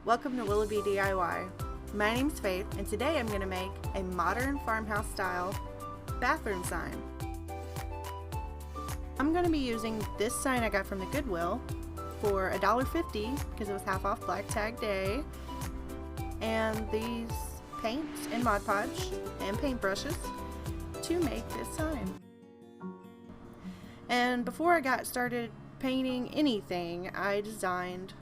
Welcome to Willoughby DIY. My name's Faith, and today I'm going to make a modern farmhouse style bathroom sign. I'm going to be using this sign I got from the Goodwill for $1.50 because it was half off Black Tag Day, and these paints and Mod Podge and paintbrushes to make this sign. And before I got started painting anything, I designed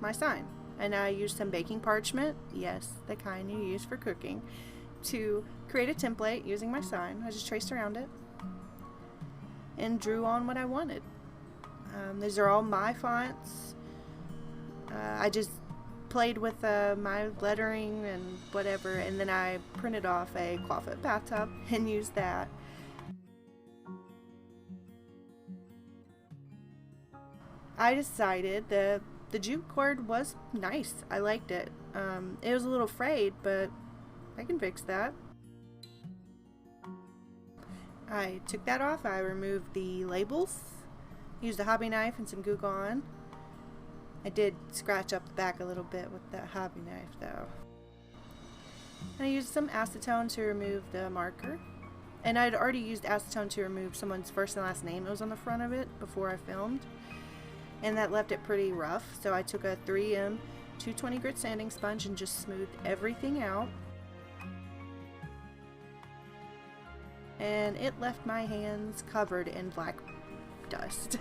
my sign. And I used some baking parchment, yes, the kind you use for cooking, to create a template using my sign. I just traced around it and drew on what I wanted. These are all my fonts. I just played with my lettering and whatever, and then I printed off a clawfoot bathtub and used that. I decided that the jute cord was nice. I liked it. It was a little frayed, but I can fix that. I took that off. I removed the labels, used a hobby knife and some Goo Gone. I did scratch up the back a little bit with that hobby knife though. And I used some acetone to remove the marker. And I'd already used acetone to remove someone's first and last name that was on the front of it before I filmed. And that left it pretty rough, so I took a 3M 220 grit sanding sponge and just smoothed everything out. And it left my hands covered in black dust.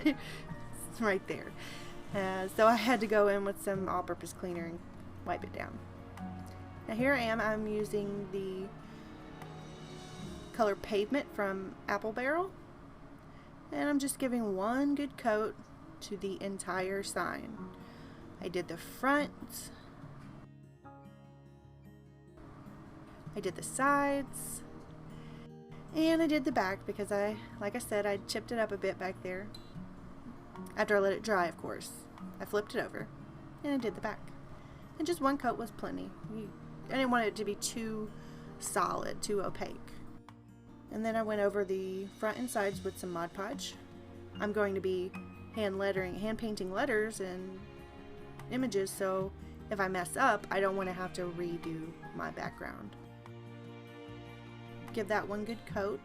Right there. So I had to go in with some all-purpose cleaner and wipe it down. Now here I am, I'm using the color Pavement from Apple Barrel. And I'm just giving one good coat to the entire sign. I did the front, I did the sides, and I did the back because like I said, I chipped it up a bit back there. After I let it dry, of course. I flipped it over and I did the back. And just one coat was plenty. I didn't want it to be too solid, too opaque. And then I went over the front and sides with some Mod Podge. I'm going to be hand painting letters and images, so if I mess up, I don't want to have to redo my background. Give that one good coat,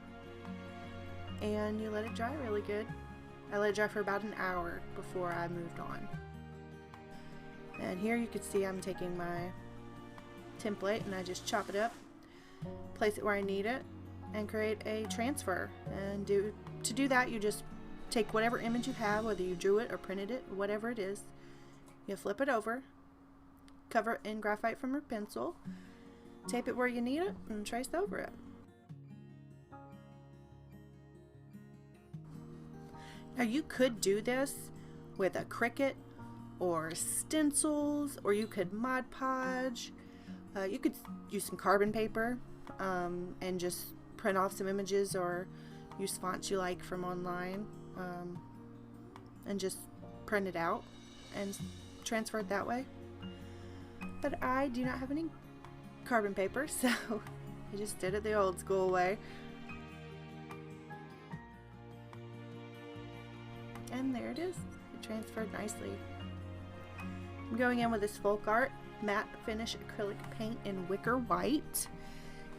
and you let it dry really good. I let it dry for about an hour before I moved on. And here you can see I'm taking my template and I just chop it up, place it where I need it, and create a transfer. And to do that, you just take whatever image you have, whether you drew it or printed it, whatever it is, you flip it over, cover it in graphite from your pencil, tape it where you need it, and trace over it. Now you could do this with a Cricut or stencils, or you could Mod Podge. You could use some carbon paper and just print off some images, or use fonts you like from online. And just print it out and transfer it that way. But I do not have any carbon paper, so I just did it the old school way. And there it is. It transferred nicely. I'm going in with this Folk Art matte finish acrylic paint in Wicker white,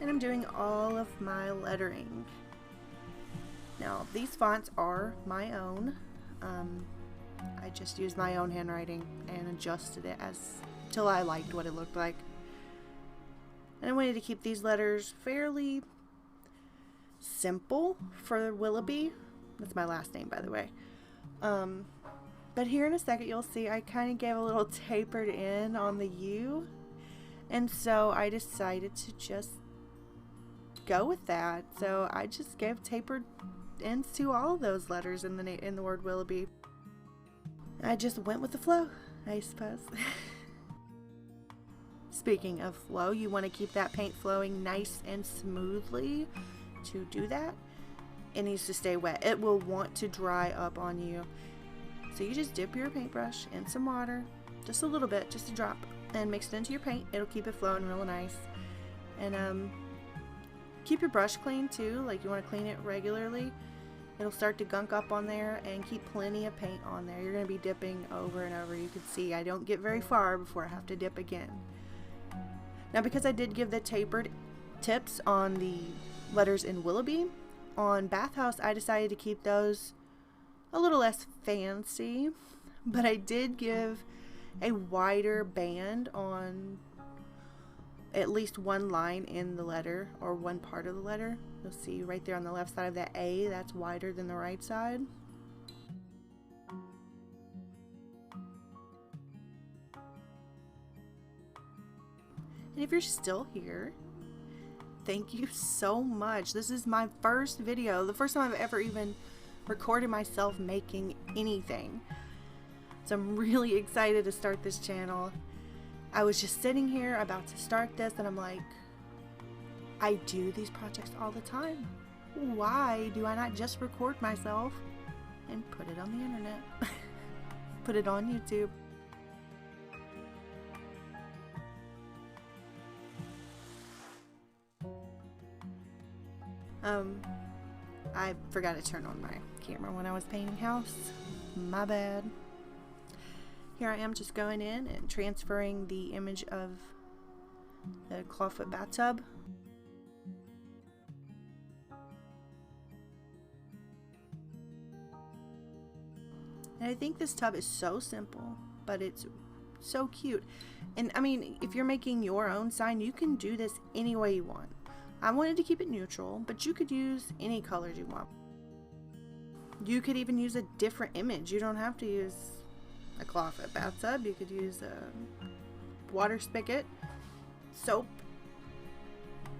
and I'm doing all of my lettering. Now, these fonts are my own. I just used my own handwriting and adjusted it till I liked what it looked like. And I wanted to keep these letters fairly simple for Willoughby. That's my last name, by the way. But here in a second, you'll see I kind of gave a little tapered in on the U. And so I decided to just go with that. So I just gave tapered ends to all of those letters in the word Willoughby. I just went with the flow, I suppose. Speaking of flow, you want to keep that paint flowing nice and smoothly. To do that, it needs to stay wet. It will want to dry up on you. So you just dip your paintbrush in some water, just a little bit, just a drop, and mix it into your paint. It'll keep it flowing real nice. And keep your brush clean too, like you want to clean it regularly. it'll start to gunk up on there, and keep plenty of paint on there. You're going to be dipping over and over. You can see I don't get very far before I have to dip again. Now, because I did give the tapered tips on the letters in Willoughby, on Bathhouse I decided to keep those a little less fancy, but I did give a wider band on at least one line in the letter, or one part of the letter. You'll see right there on the left side of that A, that's wider than the right side. And if you're still here, thank you so much. This is my first video, the first time I've ever even recorded myself making anything. So I'm really excited to start this channel. I was just sitting here about to start this, and I'm like, I do these projects all the time. Why do I not just record myself and put it on the internet? Put it on YouTube. I forgot to turn on my camera when I was painting house. My bad. Here I am just going in and transferring the image of the clawfoot bathtub. And I think this tub is so simple, but it's so cute. And I mean, if you're making your own sign, you can do this any way you want. I wanted to keep it neutral, but you could use any colors you want. You could even use a different image. You don't have to use a clawfoot bathtub. You could use a water spigot, soap,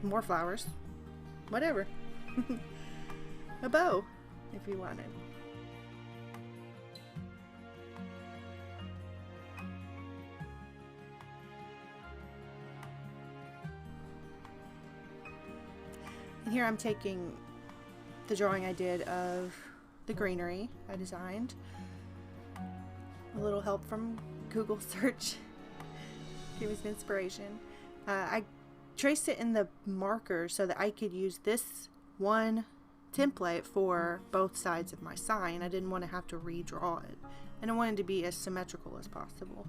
more flowers, whatever. A bow, if you wanted. And here I'm taking the drawing I did of the greenery I designed. A little help from Google search gave me some inspiration. I traced it in the marker so that I could use this one template for both sides of my sign. I didn't want to have to redraw it, and I wanted to be as symmetrical as possible.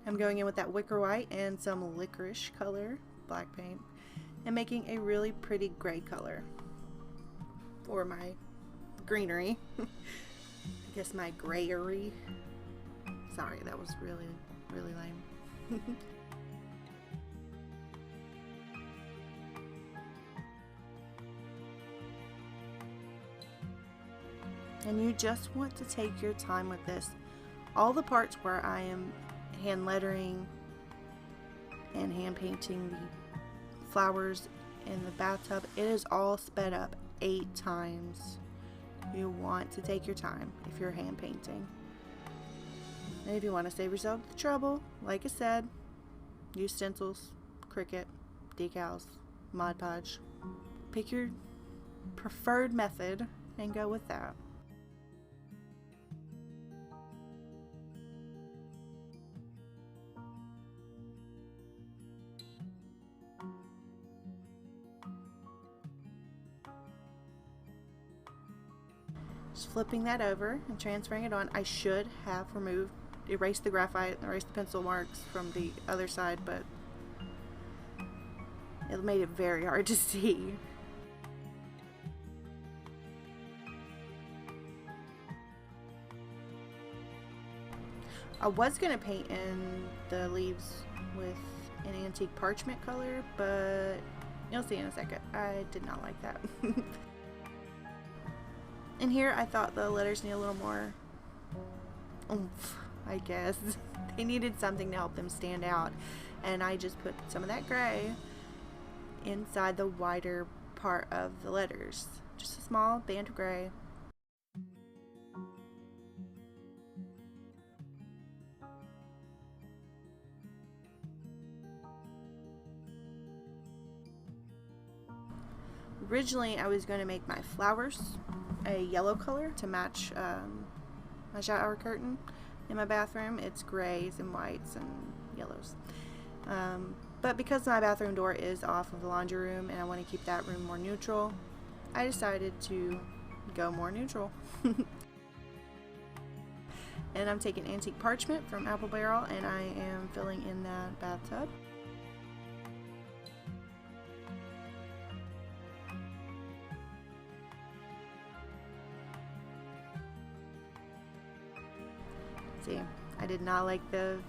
I'm going in with that Wicker white and some Licorice color, black paint, and making a really pretty gray color for my greenery. I guess my grayery. Sorry, that was really lame. And you just want to take your time with this. All the parts where I am hand lettering and hand painting the flowers in the bathtub, it is all sped up 8 times. You want to take your time if you're hand painting. And if you want to save yourself the trouble, like I said, use stencils, Cricut, decals, Mod Podge. Pick your preferred method and go with that. Just flipping that over and transferring it on. I should have erased the graphite, erased the pencil marks from the other side, but it made it very hard to see. I was going to paint in the leaves with an antique parchment color, but you'll see in a second. I did not like that. And here I thought the letters need a little more oomph, I guess. They needed something to help them stand out. And I just put some of that gray inside the wider part of the letters. Just a small band of gray. Originally, I was going to make my flowers a yellow color to match my shower curtain in my bathroom. It's grays and whites and yellows. But because my bathroom door is off of the laundry room and I want to keep that room more neutral, I decided to go more neutral. And I'm taking antique parchment from Apple Barrel and I am filling in that bathtub. See, I did not like the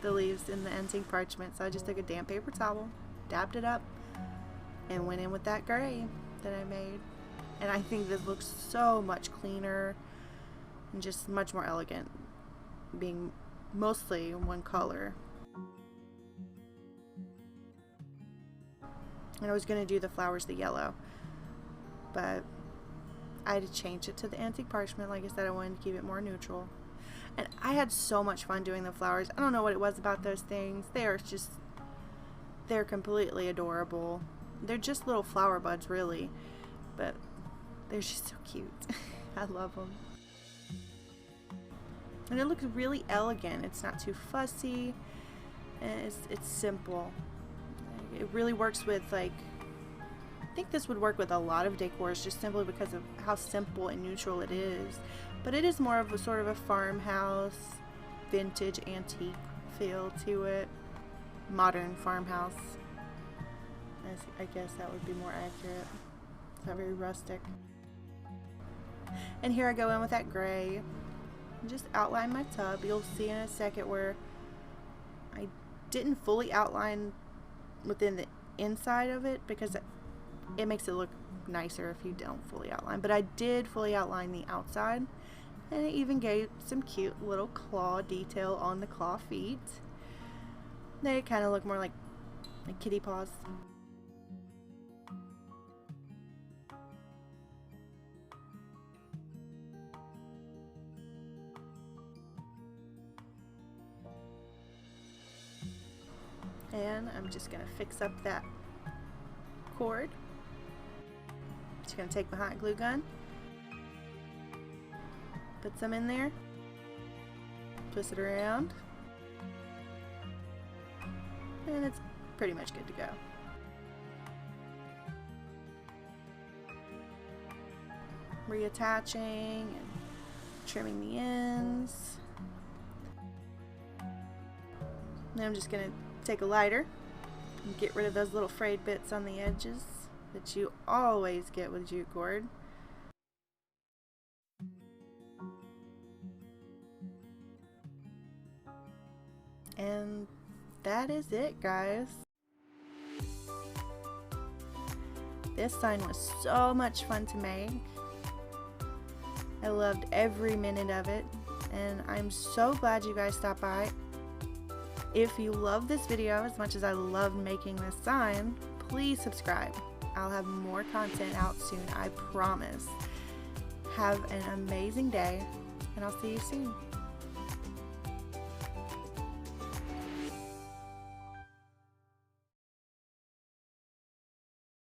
leaves in the antique parchment, so I just took a damp paper towel, dabbed it up, and went in with that gray that I made. And I think this looks so much cleaner and just much more elegant, being mostly one color. And I was going to do the flowers the yellow, but I had to change it to the antique parchment. Like I said, I wanted to keep it more neutral. And I had so much fun doing the flowers. I don't know what it was about those things. They're completely adorable. They're just little flower buds, really, but they're just so cute. I love them. And it looks really elegant. It's not too fussy, and it's simple. It really works with, like, I think this would work with a lot of decors just simply because of how simple and neutral it is. But it is more of a sort of a farmhouse, vintage, antique feel to it. Modern farmhouse. I guess that would be more accurate. It's not very rustic. And here I go in with that gray. And just outline my tub. You'll see in a second where I didn't fully outline within the inside of it because it makes it look nicer if you don't fully outline. But I did fully outline the outside. And it even gave some cute little claw detail on the claw feet. They kind of look more like kitty paws. And I'm just going to fix up that cord. Just going to take my hot glue gun. Put some in there, twist it around, and it's pretty much good to go. Reattaching and trimming the ends. Then I'm just going to take a lighter and get rid of those little frayed bits on the edges that you always get with jute cord. And that is it, guys. This sign was so much fun to make. I loved every minute of it, and I'm so glad you guys stopped by. If you love this video as much as I loved making this sign, please subscribe. I'll have more content out soon, I promise. Have an amazing day, and I'll see you soon.